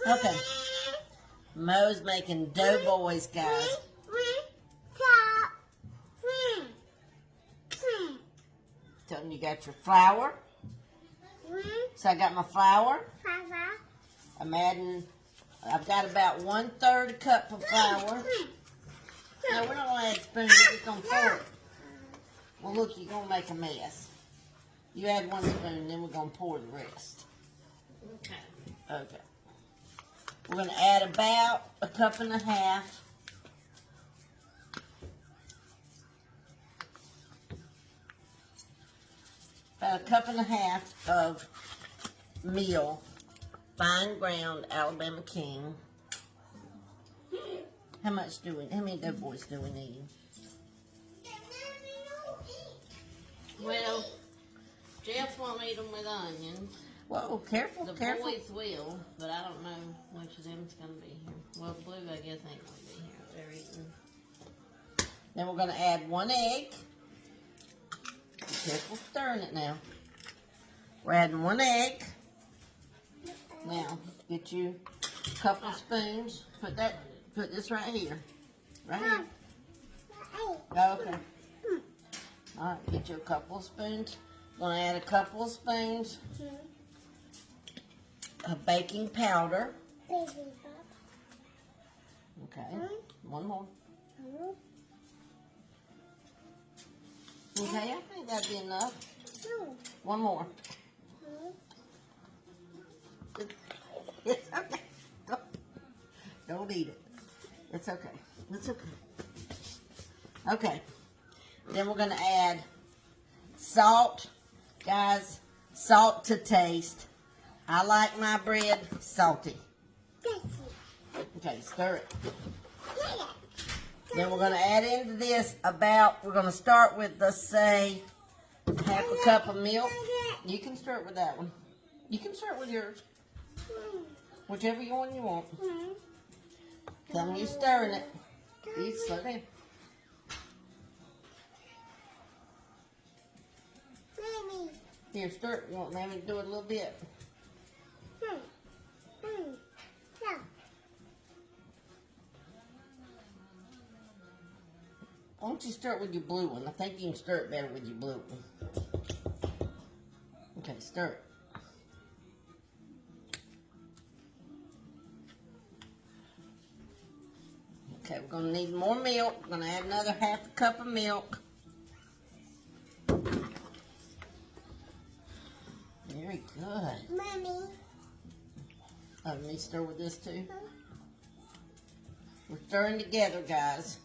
Okay. Mo's making doughboys, guys. Tell them you got your flour. So I got my flour. I've got about 1/3 cup of flour. No, we're not going to add spoons, we're just going to pour it. Well, look, you're going to make a mess. You add 1 spoon, then we're going to pour the rest. Okay. We're going to add about 1.5 cups. About 1.5 cups of meal, fine ground Alabama King. How many doughboys do we need? Well, Jeff won't eat them with onions. Whoa, careful, The careful. boys will, but I don't know which of them's going to be here. Well, Blue, I guess, ain't going to be here. They're eating. Then we're going to add 1 egg. Be careful stirring it now. We're adding 1 egg. Now, get you a couple of spoons. Put this right here. Right here. Okay. Alright, get you a couple of spoons. Gonna add a couple of spoons of baking powder. Okay. 1 more. Okay, I think that'd be enough. 1 more. It's okay. Don't eat it. It's okay. It's okay. Okay. Then we're going to add salt. Guys, salt to taste. I like my bread salty. Okay, stir it. Then we're going to add into this we're going to start with, let's say, 1/2 cup of milk. You can start with that one. You can start with yours. Whichever one you want. Tell me you're stirring it. You slow down. Here, stir it. You want Mammy to do it a little bit? Why don't you start with your blue one? I think you can stir it better with your blue one. Okay, stir it. Okay, we're going to need more milk. We're going to add another 1/2 cup of milk. Very good. Mommy. Oh, let me stir with this too. We're stirring together, guys.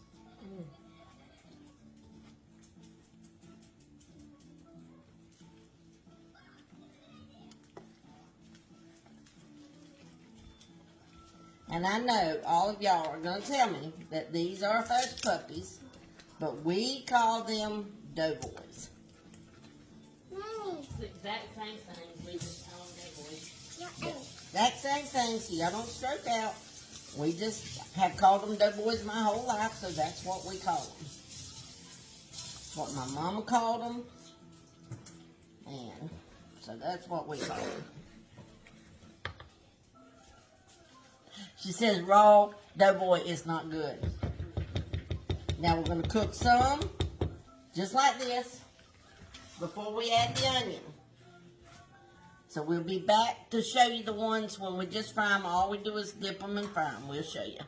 And I know all of y'all are going to tell me that these are hush puppies, but we call them doughboys. Mommy. It's the exact same thing. We just call them doughboys. Exact same thing, so y'all don't stroke out. We just have called them doughboys my whole life, so that's what we call them. That's what my mama called them, and so that's what we call them. She says raw doughboy is not good. Now we're going to cook some, just like this, before we add the onion. So we'll be back to show you the ones when we just fry them. All we do is dip them and fry them. We'll show you.